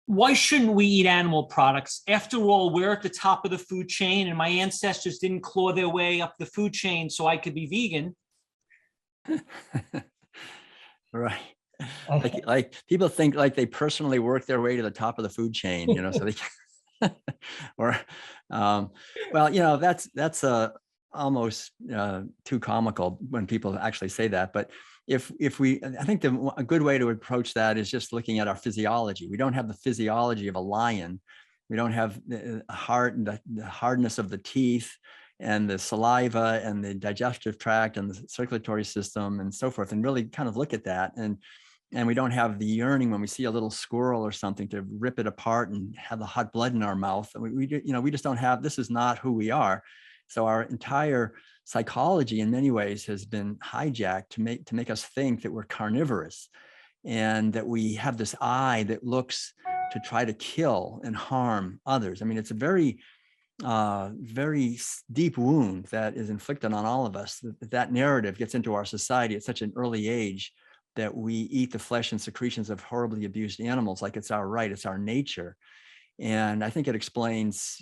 why shouldn't we eat animal products? After all, we're at the top of the food chain, and my ancestors didn't claw their way up the food chain so I could be vegan. Right. Like people think like they personally work their way to the top of the food chain, so they or well, that's almost too comical when people actually say that. But if we, I think a good way to approach that is just looking at our physiology. We don't have the physiology of a lion. We don't have the hardness of the teeth and the saliva and the digestive tract and the circulatory system and so forth, and really kind of look at that. And we don't have the yearning when we see a little squirrel or something to rip it apart and have the hot blood in our mouth. We just don't have, this is not who we are. So our entire psychology in many ways has been hijacked to make us think that we're carnivorous and that we have this eye that looks to try to kill and harm others. I mean, it's a very deep wound that is inflicted on all of us. That narrative gets into our society at such an early age that we eat the flesh and secretions of horribly abused animals like it's our right, it's our nature. And I think it explains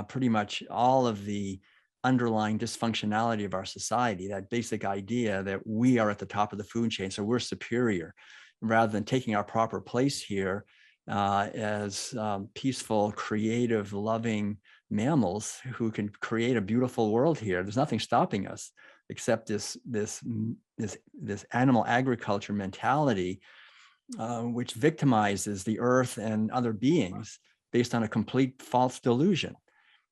pretty much all of the underlying dysfunctionality of our society, that basic idea that we are at the top of the food chain, so we're superior, rather than taking our proper place here as peaceful, creative, loving mammals who can create a beautiful world here. There's nothing stopping us except this animal agriculture mentality, which victimizes the earth and other beings based on a complete false delusion.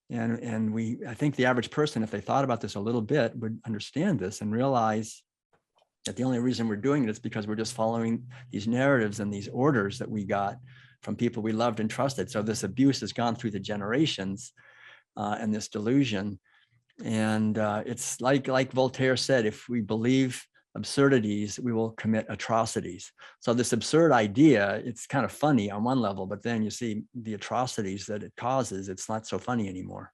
And I think the average person, if they thought about this a little bit, would understand this and realize that the only reason we're doing it is because we're just following these narratives and these orders that we got from people we loved and trusted. So this abuse has gone through the generations and this delusion. And it's like Voltaire said, if we believe absurdities, we will commit atrocities. So this absurd idea, it's kind of funny on one level, but then you see the atrocities that it causes, it's not so funny anymore.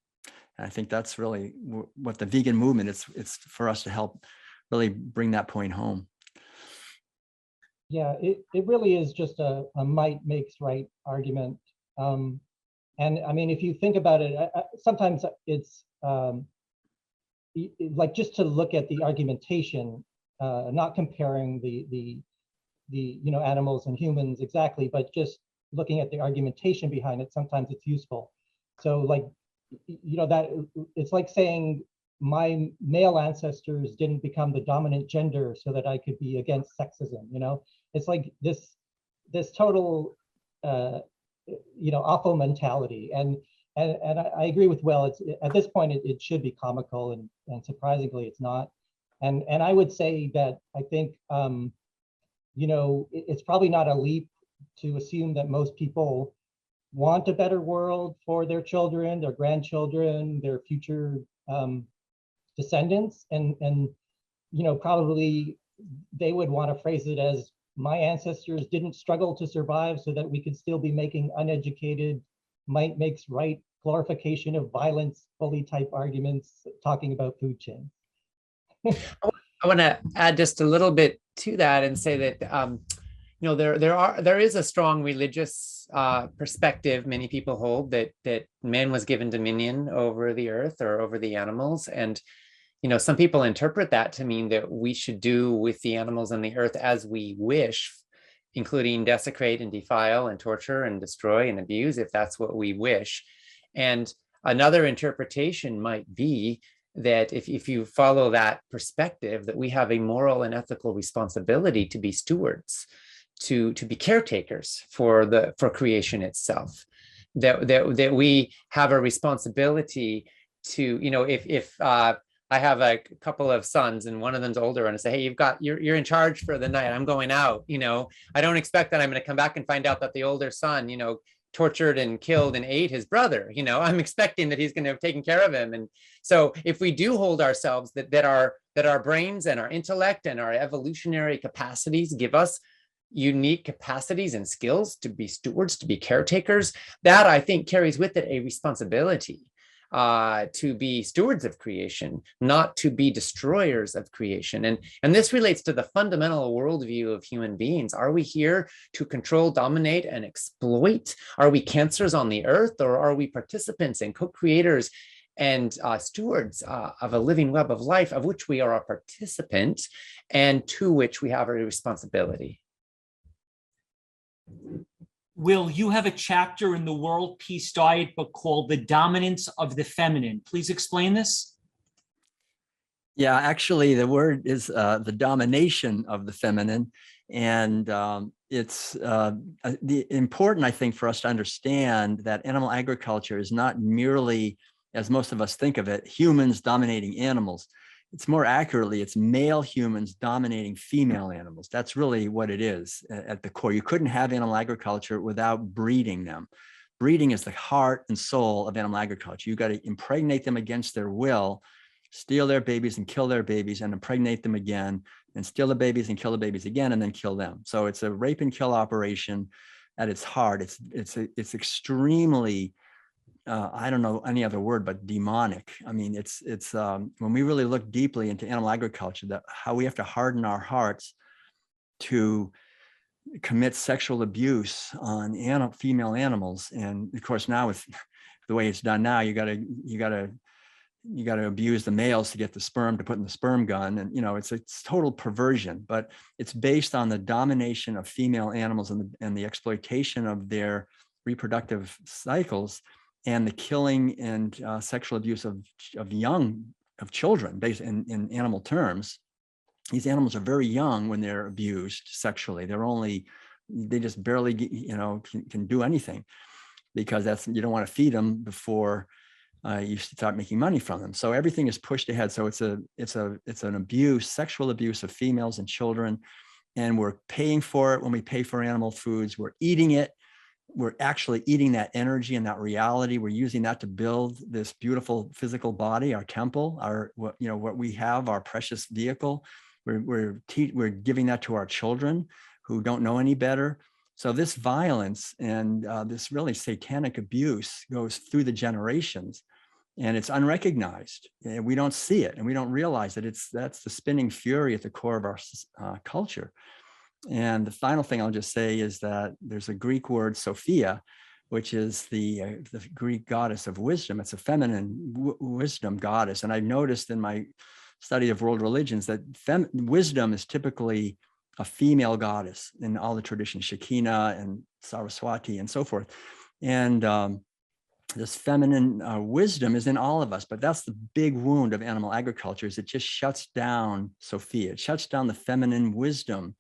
And I think that's really what the vegan movement, it's for us to help really bring that point home. Yeah, it really is just a might makes right argument. And I mean, if you think about it, sometimes it's like just to look at the argumentation, not comparing the animals and humans exactly, but just looking at the argumentation behind it, sometimes it's useful. So like, that it's like saying my male ancestors didn't become the dominant gender so that I could be against sexism. It's like this total awful mentality. And I agree with Will. It's at this point it should be comical, and surprisingly it's not. And I would say that I think it's probably not a leap to assume that most people want a better world for their children, their grandchildren, their future descendants, and probably they would want to phrase it as, my ancestors didn't struggle to survive so that we could still be making uneducated, might makes right, glorification of violence, bully type arguments talking about food chains. I want to add just a little bit to that and say that there is a strong religious perspective many people hold that man was given dominion over the earth or over the animals, and some people interpret that to mean that we should do with the animals and the earth as we wish, including desecrate and defile and torture and destroy and abuse if that's what we wish. And another interpretation might be that if you follow that perspective, that we have a moral and ethical responsibility to be stewards, to be caretakers for creation itself, that we have a responsibility to, if I have a couple of sons and one of them's older, and I say, hey, you're in charge for the night, I'm going out, I don't expect that I'm going to come back and find out that the older son, tortured and killed and ate his brother. I'm expecting that he's going to have taken care of him. And so if we do hold ourselves that our brains and our intellect and our evolutionary capacities give us unique capacities and skills to be stewards, to be caretakers, that I think carries with it a responsibility to be stewards of creation, not to be destroyers of creation. And this relates to the fundamental worldview of human beings. Are we here to control, dominate, and exploit? Are we cancers on the earth, or are we participants and co-creators and stewards of a living web of life, of which we are a participant and to which we have a responsibility? Will, you have a chapter in the World Peace Diet book called The Dominance of the Feminine. Please explain this. Yeah, actually, the word is the domination of the feminine. And it's important, I think, for us to understand that animal agriculture is not merely, as most of us think of it, humans dominating animals. It's more accurately, it's male humans dominating female animals. That's really what it is at the core. You couldn't have animal agriculture without breeding them. Breeding is the heart and soul of animal agriculture. You got to impregnate them against their will, steal their babies and kill their babies, and impregnate them again, and steal the babies and kill the babies again, and then kill them. So it's a rape and kill operation at its heart. It's extremely, I don't know any other word, but demonic. I mean, it's when we really look deeply into animal agriculture, that how we have to harden our hearts to commit sexual abuse on female animals. And of course, now with the way it's done now, you gotta abuse the males to get the sperm to put in the sperm gun. And, it's total perversion, but it's based on the domination of female animals and the exploitation of their reproductive cycles, and the killing and sexual abuse of children, based in animal terms. These animals are very young when they're abused sexually. They just barely, can do anything, because you don't want to feed them before you start making money from them. So everything is pushed ahead. So it's an abuse, sexual abuse of females and children, and we're paying for it when we pay for animal foods. We're eating it. We're actually eating that energy and that reality. We're using that to build this beautiful physical body, our temple, what we have, our precious vehicle. We're giving that to our children who don't know any better. So this violence and this really satanic abuse goes through the generations, and it's unrecognized. We don't see it, and we don't realize that that's the spinning fury at the core of our culture. And the final thing I'll just say is that there's a Greek word, Sophia, which is the Greek goddess of wisdom. It's a feminine wisdom goddess. And I noticed in my study of world religions that wisdom is typically a female goddess in all the traditions, Shekinah and Saraswati and so forth. And this feminine wisdom is in all of us, but that's the big wound of animal agriculture, is it just shuts down Sophia. It shuts down the feminine wisdom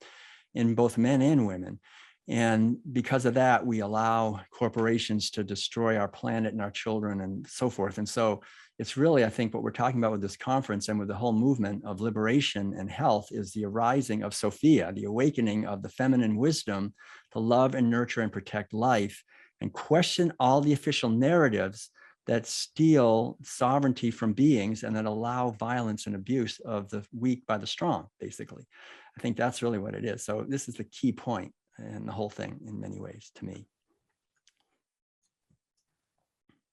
in both men and women. And because of that, we allow corporations to destroy our planet and our children and so forth. And so it's really, I think, what we're talking about with this conference and with the whole movement of liberation and health is the arising of Sophia, the awakening of the feminine wisdom to love and nurture and protect life, and question all the official narratives that steal sovereignty from beings and that allow violence and abuse of the weak by the strong, basically. I think that's really what it is. So this is the key point in the whole thing in many ways to me.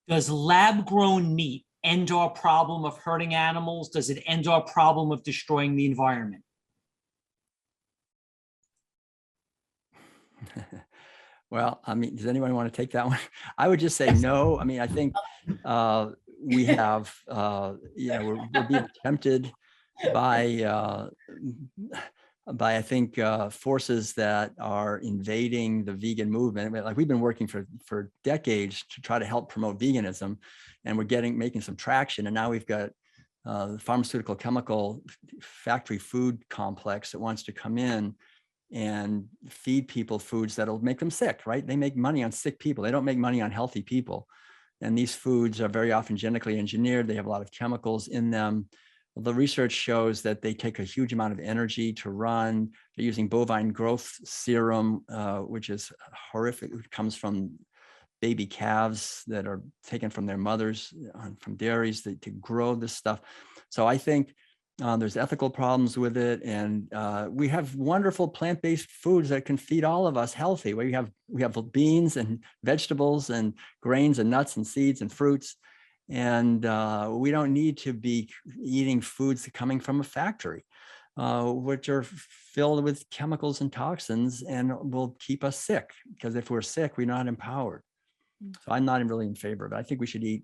Does lab-grown meat end our problem of hurting animals? Does it end our problem of destroying the environment? Well, I mean, does anyone want to take that one? I would just say no. I mean, I think we have, we're being tempted by I think forces that are invading the vegan movement. I mean, like, we've been working for decades to try to help promote veganism, and we're making some traction. And now we've got the pharmaceutical chemical factory food complex that wants to come in and feed people foods that'll make them sick, right? They make money on sick people. They don't make money on healthy people. And these foods are very often genetically engineered. They have a lot of chemicals in them. The research shows that they take a huge amount of energy to run. They're using bovine growth serum, which is horrific. It comes from baby calves that are taken from their mothers, from dairies to grow this stuff. So I think there's ethical problems with it. And we have wonderful plant-based foods that can feed all of us healthy. We have beans and vegetables and grains and nuts and seeds and fruits. And we don't need to be eating foods coming from a factory, which are filled with chemicals and toxins and will keep us sick, because if we're sick, we're not empowered. So I'm not really in favor of it. I think we should eat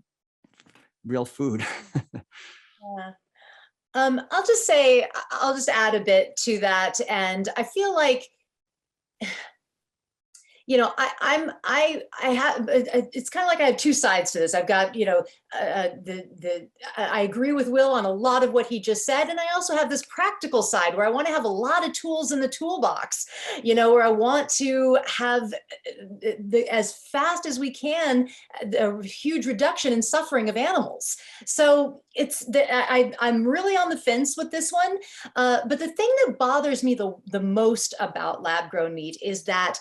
real food. Yeah. I'll just say, I'll just add a bit to that. And I feel like, you know, I have, it's kind of like I have two sides to this. I've got, you know, I agree with Will on a lot of what he just said. And I also have this practical side where I want to have a lot of tools in the toolbox, you know, where I want to have as fast as we can, a huge reduction in suffering of animals. So I'm really on the fence with this one. But the thing that bothers me the most about lab grown meat is that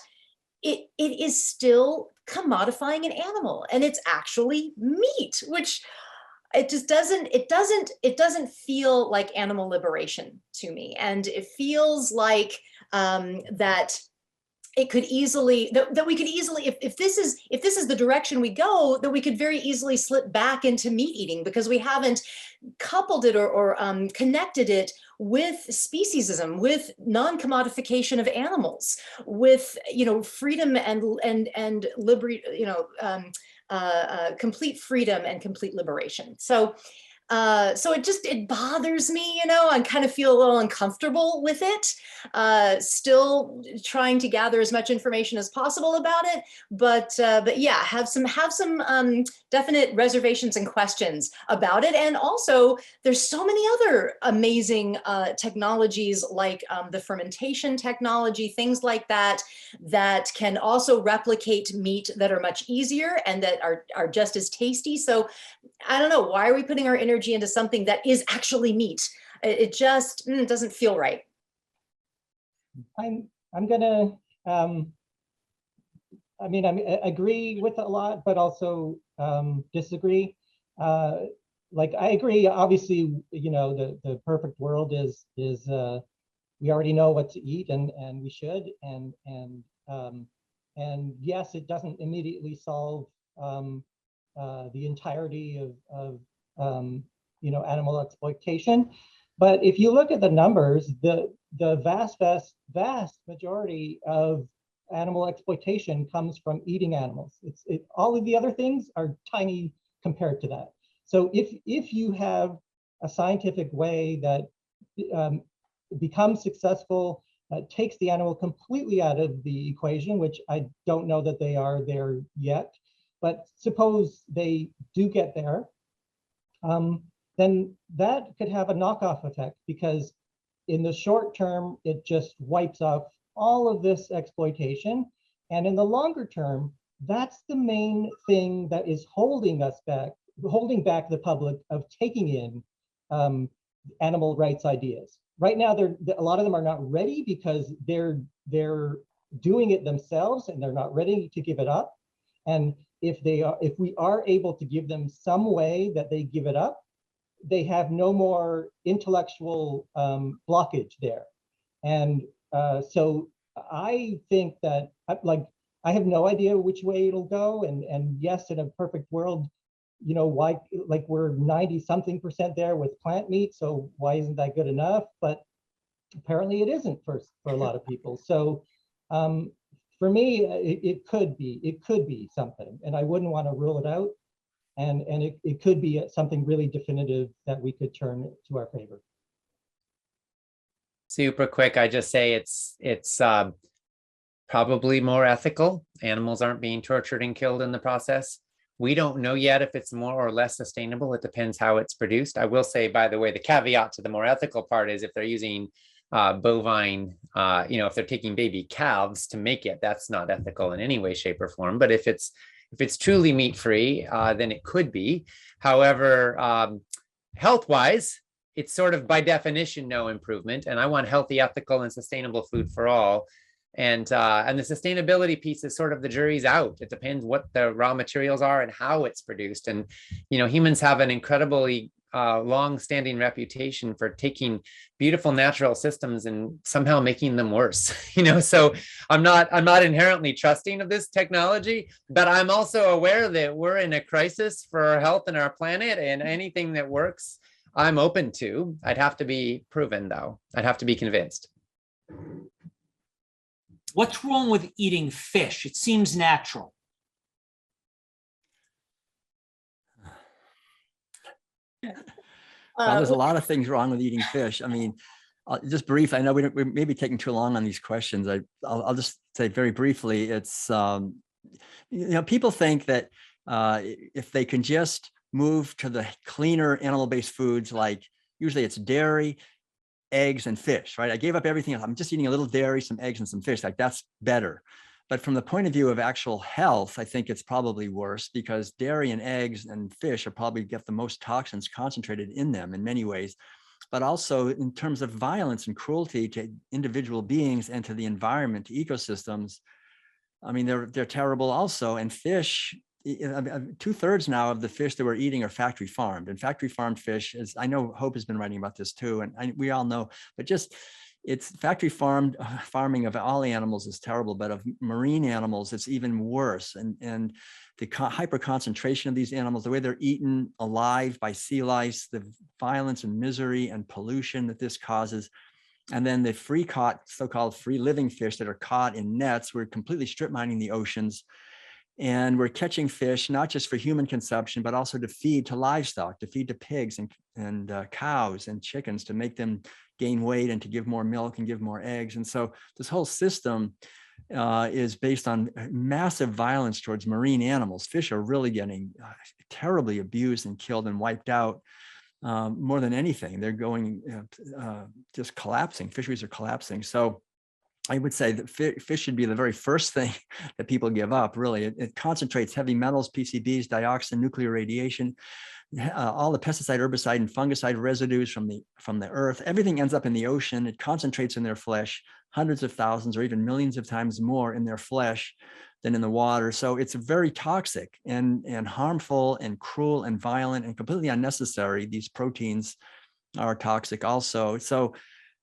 it is still commodifying an animal, and it's actually meat, which it just doesn't feel like animal liberation to me. And it feels like that it could easily, that we could easily, if this is the direction we go, that we could very easily slip back into meat eating, because we haven't coupled it or connected it with speciesism, with non-commodification of animals, with, you know, freedom and liberty, you know, complete freedom and complete liberation. So it bothers me, you know. I kind of feel a little uncomfortable with it. Still trying to gather as much information as possible about it, but yeah, have some definite reservations and questions about it. And also, there's so many other amazing technologies, like the fermentation technology, things like that, that can also replicate meat, that are much easier and that are just as tasty. So I don't know, why are we putting our energy into something that is actually meat? It just doesn't feel right. I'm gonna, I mean, I agree with a lot, but also disagree. Like, I agree, obviously, you know, the perfect world is we already know what to eat, and we should, and yes, it doesn't immediately solve the entirety of you know, animal exploitation. But if you look at the numbers, the vast majority of animal exploitation comes from eating animals. All of the other things are tiny compared to that. So if you have a scientific way that becomes successful, takes the animal completely out of the equation, which I don't know that they are there yet, but suppose they do get there, then that could have a knockoff effect, because in the short term, it just wipes off all of this exploitation. And in the longer term, that's the main thing that is holding back the public of taking in animal rights ideas. Right now, a lot of them are not ready, because they're doing it themselves and they're not ready to give it up. And if we are able to give them some way that they give it up, they have no more intellectual blockage there. And so I think that, like, I have no idea which way it'll go. And yes, in a perfect world, you know, why, like, we're 90-something% there with plant meat, so why isn't that good enough? But apparently it isn't for a lot of people. So for me, it could be something, and I wouldn't want to rule it out. And it could be something really definitive that we could turn to our favor. Super quick, I just say it's probably more ethical. Animals aren't being tortured and killed in the process. We don't know yet if it's more or less sustainable. It depends how it's produced. I will say, by the way, the caveat to the more ethical part is if they're using bovine, you know, if they're taking baby calves to make it, that's not ethical in any way, shape, or form. But if it's truly meat-free, then it could be. However, health-wise, it's sort of by definition no improvement. And I want healthy, ethical, and sustainable food for all. And the sustainability piece is sort of the jury's out. It depends what the raw materials are and how it's produced. And, you know, humans have an incredibly long-standing reputation for taking beautiful natural systems and somehow making them worse. You know, so I'm not inherently trusting of this technology, but I'm also aware that we're in a crisis for our health and our planet, and anything that works, I'm open to. I'd have to be proven, though. I'd have to be convinced. What's wrong with eating fish? It seems natural. Well, there's a lot of things wrong with eating fish. I mean, just briefly, I know we may be taking too long on these questions. I'll just say very briefly, it's, you know, people think that if they can just move to the cleaner animal-based foods, like usually it's dairy, eggs, and fish, right? I gave up everything else. I'm just eating a little dairy, some eggs, and some fish. Like, that's better. But from the point of view of actual health, I think it's probably worse, because dairy and eggs and fish are probably get the most toxins concentrated in them in many ways. But also in terms of violence and cruelty to individual beings and to the environment, to ecosystems, I mean, they're terrible also. And fish, 2/3 now of the fish that we're eating are factory farmed, and factory farmed fish is, I know Hope has been writing about this too, and we all know, but just it's factory farming of all animals is terrible, but of marine animals, it's even worse. And the hyper concentration of these animals, the way they're eaten alive by sea lice, the violence and misery and pollution that this causes. And then the free caught, so-called free living fish that are caught in nets, we're completely strip mining the oceans. And we're catching fish, not just for human consumption, but also to feed to livestock, to feed to pigs and cows and chickens, to make them gain weight and to give more milk and give more eggs. And so this whole system is based on massive violence towards marine animals. Fish are really getting terribly abused and killed and wiped out more than anything. They're going just collapsing. Fisheries are collapsing. So I would say that fish should be the very first thing that people give up, really. It concentrates heavy metals, PCBs, dioxin, nuclear radiation, all the pesticide, herbicide, and fungicide residues from the earth. Everything ends up in the ocean. It concentrates in their flesh, hundreds of thousands or even millions of times more in their flesh than in the water. So it's very toxic and harmful and cruel and violent and completely unnecessary. These proteins are toxic also. So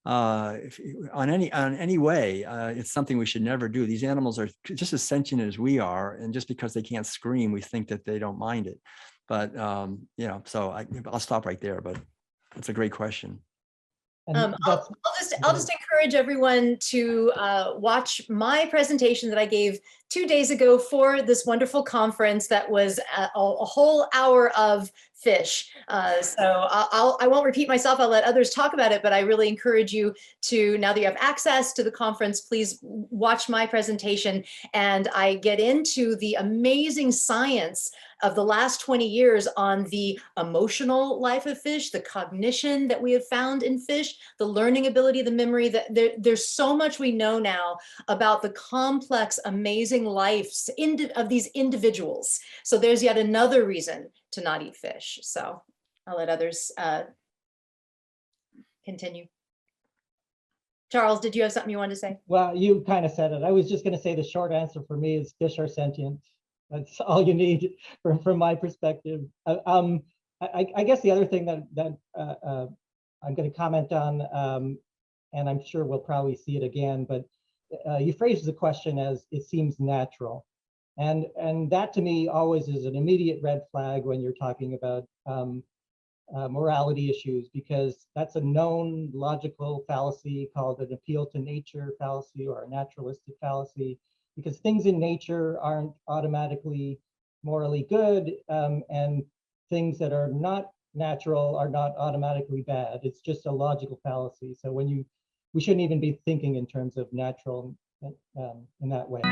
on any way, it's something we should never do. These animals are just as sentient as we are, and just because they can't scream, we think that they don't mind it. But you know, so I'll stop right there. But it's a great question. I'll just encourage everyone to watch my presentation that I gave 2 days ago for this wonderful conference that was a whole hour of fish. So I won't repeat myself. I'll let others talk about it, but I really encourage you to, now that you have access to the conference, please watch my presentation. And I get into the amazing science of the last 20 years on the emotional life of fish, the cognition that we have found in fish, the learning ability, the memory, that there's so much we know now about the complex, amazing lives of these individuals. So there's yet another reason to not eat fish. So I'll let others continue. Charles, did you have something you wanted to say? Well, you kind of said it. I was just going to say the short answer for me is fish are sentient. That's all you need from my perspective. I guess the other thing that I'm going to comment on, and I'm sure we'll probably see it again, but you phrased the question as it seems natural. And that to me always is an immediate red flag when you're talking about morality issues, because that's a known logical fallacy called an appeal to nature fallacy or a naturalistic fallacy, because things in nature aren't automatically morally good, and things that are not natural are not automatically bad. It's just a logical fallacy. So we shouldn't even be thinking in terms of natural in that way.